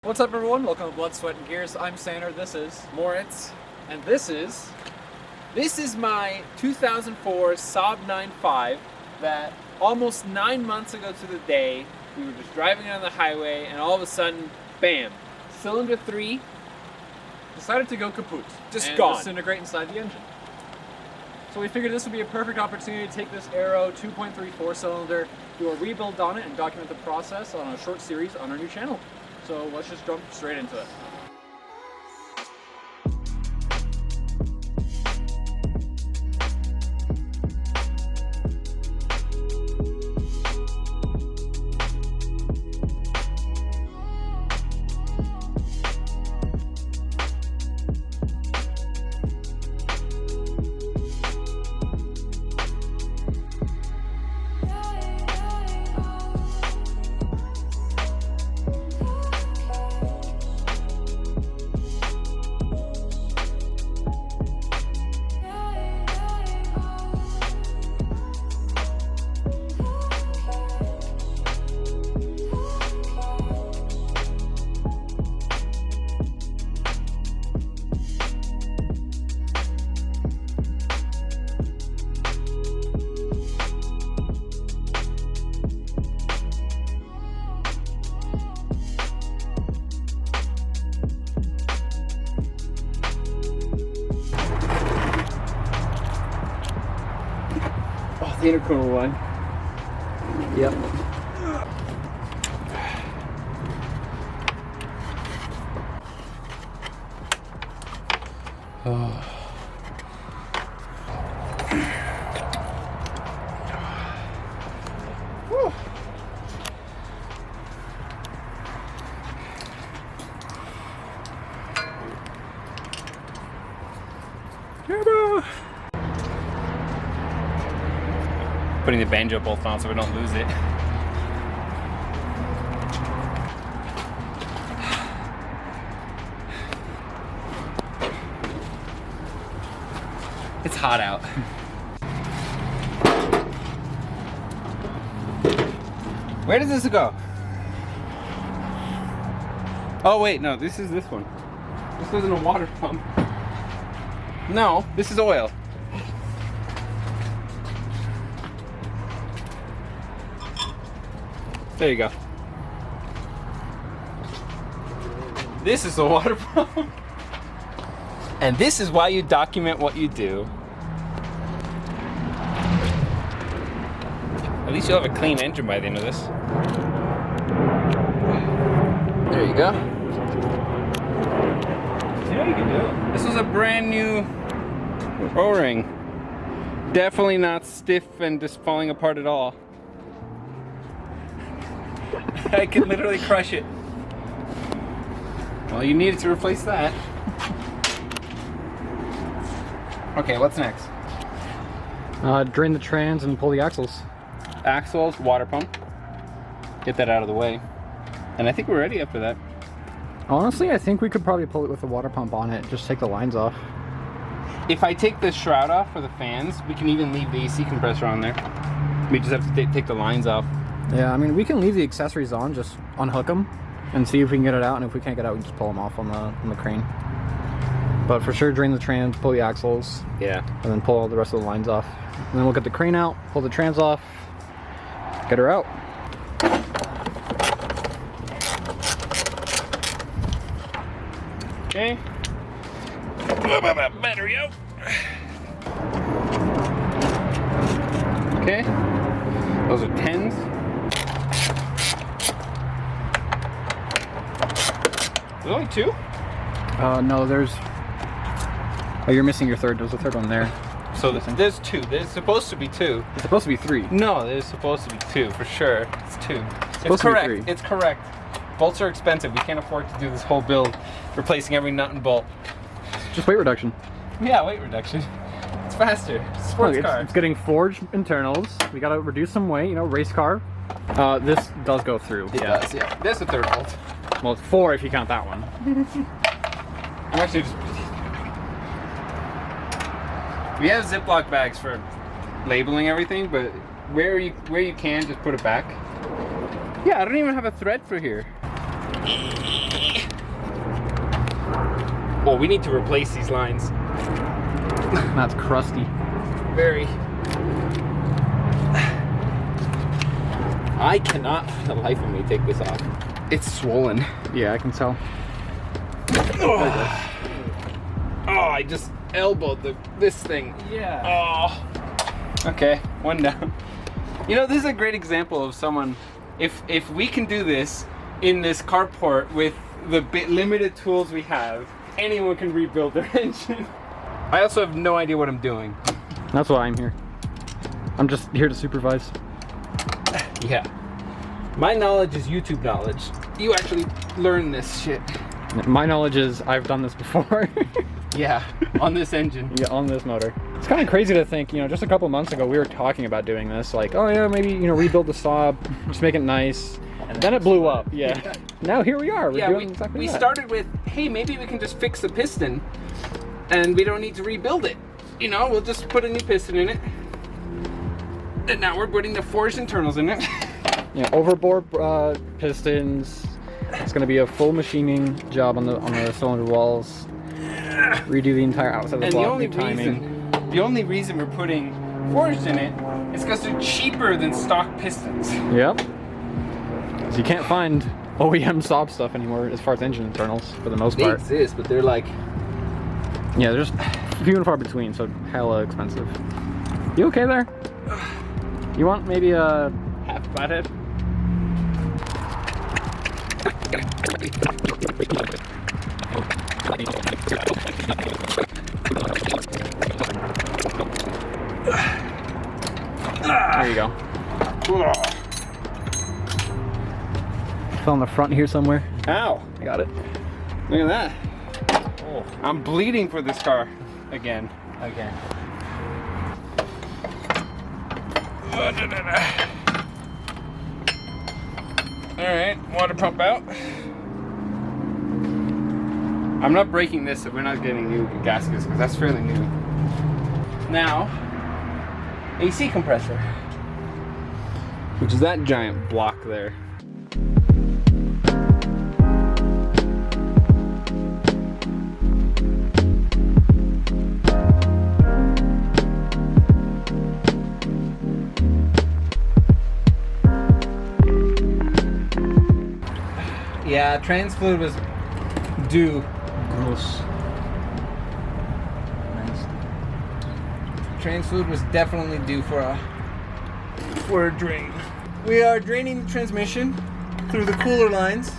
What's up, everyone? Welcome to Blood, Sweat, and Gears. I'm Sander. This is Moritz, and this is my 2004 Saab 9.5 that almost 9 months ago to the day we were just driving on the highway, and all of a sudden, bam! Cylinder 3 decided to go kaput, just gone, disintegrate inside the engine. So we figured this would be a perfect opportunity to take this Aero 2.34 cylinder, do a rebuild on it, and document the process on a short series on our new channel. So let's just jump straight into it. The intercooler one. Yep. Oh. Turbo. Putting the banjo bolt on so we don't lose it. It's hot out. Where does this go? Oh wait, no, this is this one. This wasn't a water pump. No, this is oil. There you go. This is a water pump. And this is why you document what you do. At least you'll have a clean engine by the end of this. There you go. See what you can do? This was a brand new O-ring. Definitely not stiff and just falling apart at all. I could literally crush it. Well, you needed to replace that. Okay, what's next? Drain the trans and pull the axles. Axles, water pump. Get that out of the way. And I think we're ready after that. Honestly, I think we could probably pull it with the water pump on it. Just take the lines off. If I take the shroud off for the fans, we can even leave the AC compressor on there. We just have to take the lines off. Yeah, I mean, we can leave the accessories on, just unhook them and see if we can get it out, and if we can't get it out, we just pull them off on the crane. But for sure, drain the trans, pull the axles. Yeah. And then pull all the rest of the lines off. And then we'll get the crane out, pull the trans off, get her out. Okay. Battery out. Okay. Those are 10s. There's only 2? No, there's... Oh, you're missing your third. There's a third one there. So there's 2. There's supposed to be 2. It's supposed to be 3. No, there's supposed to be 2 for sure. It's 2. It's correct. 3. It's correct. Bolts are expensive. We can't afford to do this whole build, replacing every nut and bolt. Just weight reduction. Yeah, weight reduction. It's faster. Sports car. It's getting forged internals. We gotta reduce some weight, you know, race car. This does go through. It does, yeah. There's a third bolt. Well, it's 4 if you count that one. I'm actually just... We have Ziploc bags for labeling everything, but where you can, just put it back. Yeah, I don't even have a thread for here. Oh, we need to replace these lines. That's crusty. Very. I cannot for the life of me take this off. It's swollen. Yeah, I can tell. Oh, I just elbowed this thing. Yeah. Oh. Okay, one down. You know, this is a great example of someone. If we can do this in this carport with the limited tools we have, anyone can rebuild their engine. I also have no idea what I'm doing. That's why I'm here. I'm just here to supervise. Yeah. My knowledge is YouTube knowledge. You actually learn this shit. My knowledge is I've done this before. Yeah, on this engine. Yeah, on this motor. It's kind of crazy to think, you know, just a couple months ago we were talking about doing this, like, oh yeah, maybe, you know, rebuild the Saab, just make it nice. And then it blew up, yeah. Now here we are, we're doing exactly we that. started with, hey, maybe we can just fix the piston and we don't need to rebuild it. You know, we'll just put a new piston in it. And now we're putting the forged internals in it. Yeah, overboard pistons. It's going to be a full machining job on the cylinder walls. Redo the entire outside of the And block, new timing. the only reason we're putting forged in it is because they're cheaper than stock pistons. Yep. So you can't find OEM Saab stuff anymore as far as engine internals for the most They part. exist, but they're like... Yeah, they're just few and far between, so hella expensive. You okay there? You want maybe a half flathead? There you go. Fell on the front here somewhere. Ow! I got it. Look at that. Oh, I'm bleeding for this car again. Again. Alright, water pump out. I'm not breaking this, so we're not getting new gaskets because that's fairly new. Now, AC compressor, which is that giant block there. Yeah, trans fluid was due. Gross. Trans fluid was definitely due for a drain. We are draining the transmission through the cooler lines,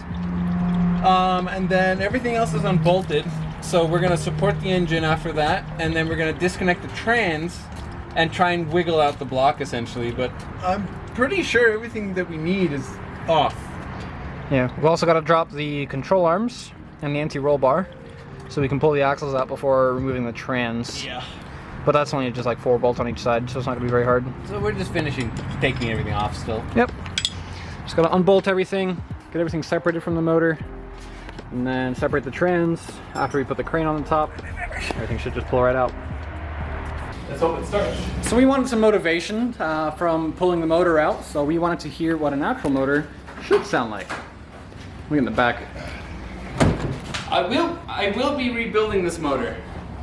and then everything else is unbolted. So we're gonna support the engine after that, and then we're gonna disconnect the trans and try and wiggle out the block essentially. But I'm pretty sure everything that we need is off. Yeah, we've also got to drop the control arms and the anti-roll bar so we can pull the axles out before removing the trans. Yeah. But that's only just like 4 bolts on each side, so it's not going to be very hard. So we're just finishing taking everything off still. Yep. Just got to unbolt everything, get everything separated from the motor, and then separate the trans after we put the crane on the top. Everything should just pull right out. Let's hope it starts. So we wanted some motivation from pulling the motor out, so we wanted to hear what an actual motor should sound like. Look in the back. I will be rebuilding this motor.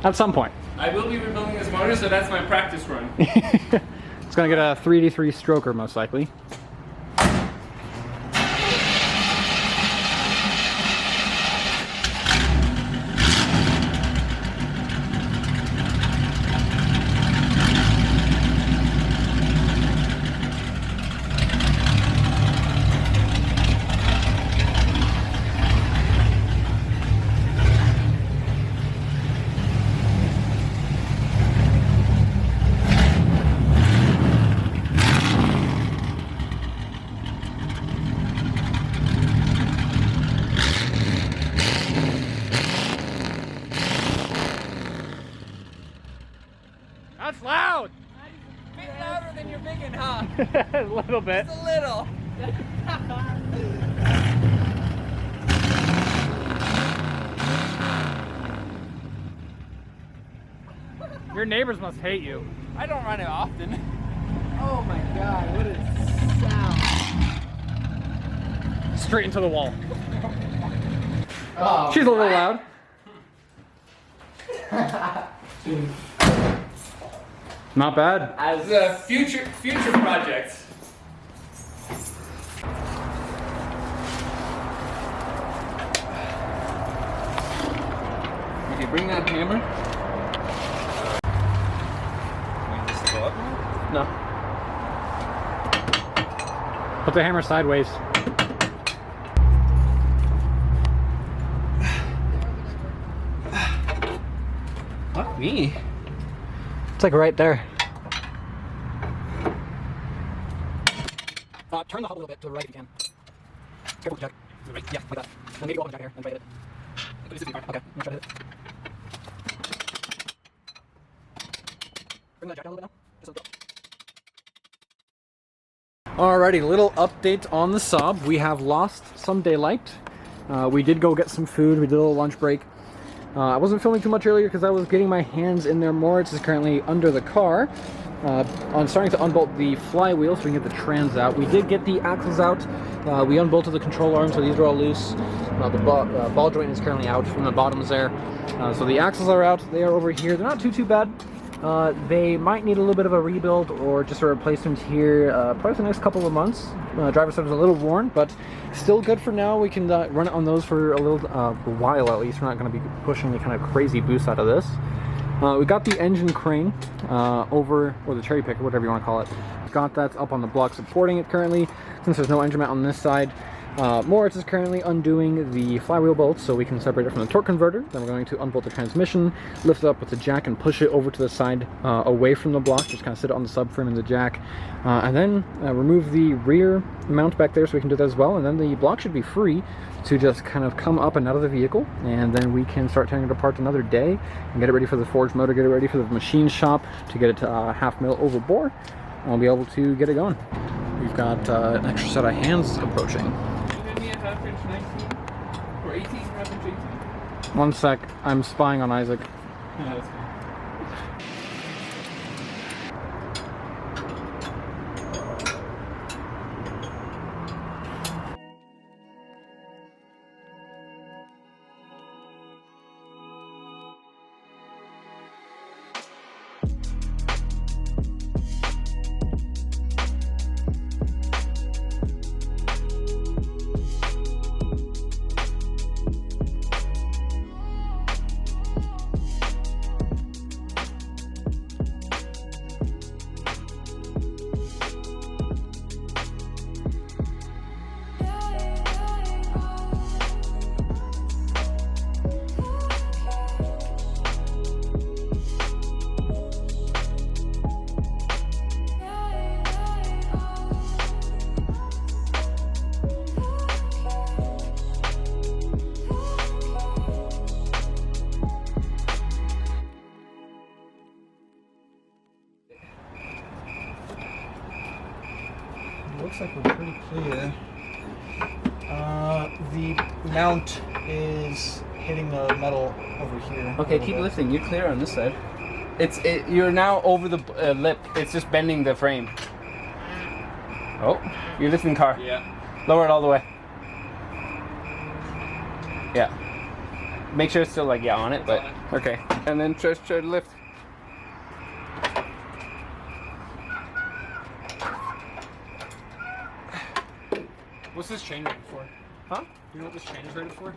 At some point. I will be rebuilding this motor, so that's my practice run. It's gonna get a 3D3 stroker most likely. That's loud! A bit louder than your big one, huh? A little bit. Just a little. Your neighbors must hate you. I don't run it often. Oh my god, what a sound. Straight into the wall. Oh, She's a little loud. Not bad. As a future project. Okay, bring that hammer. Can we just go up now? No. Put the hammer sideways. Fuck me. It's like right there. Turn the hub a little bit to the right if you can. Careful with the jack. To the right? Yeah, like that. And maybe go up the jack here and fight it. Okay, I'm gonna try to hit it. Bring that jack down a little bit now. Just a little. Alrighty, little update on the Saab. We have lost some daylight. We did go get some food. We did a little lunch break. I wasn't filming too much earlier because I was getting my hands in there more. It's currently under the car. I'm starting to unbolt the flywheel so we can get the trans out. We did get the axles out. We unbolted the control arms, so these are all loose. The ball joint is currently out from the bottoms there. So the axles are out. They are over here. They're not too bad. They might need a little bit of a rebuild or just a replacement here probably the next couple of months. Driver side is a little worn, but still good for now. We can run it on those for a little while at least. We're not going to be pushing any kind of crazy boost out of this. We got the engine crane over, or the cherry picker, whatever you want to call it. Got that up on the block supporting it currently, since there's no engine mount on this side. Moritz is currently undoing the flywheel bolts so we can separate it from the torque converter. Then we're going to unbolt the transmission, lift it up with the jack and push it over to the side away from the block, just kind of sit it on the subframe and the jack. And then remove the rear mount back there so we can do that as well. And then the block should be free to just kind of come up and out of the vehicle. And then we can start tearing it apart another day and get it ready for the forged motor, get it ready for the machine shop to get it to 1/2 mil over bore. And we'll be able to get it going. We've got an extra set of hands approaching. 19 or 18, half inch 18. 1 sec, I'm spying on Isaac. Yeah, that's fine. Looks like we're pretty clear. The mount is hitting the metal over here. Okay, keep lifting. You're clear on this side. You're now over the lip. It's just bending the frame. Oh, you're lifting the car. Yeah. Lower it all the way. Yeah. Make sure it's still like on it, but okay. And then try to lift. What's this chain rated for? Huh? Do you know what this chain is rated for?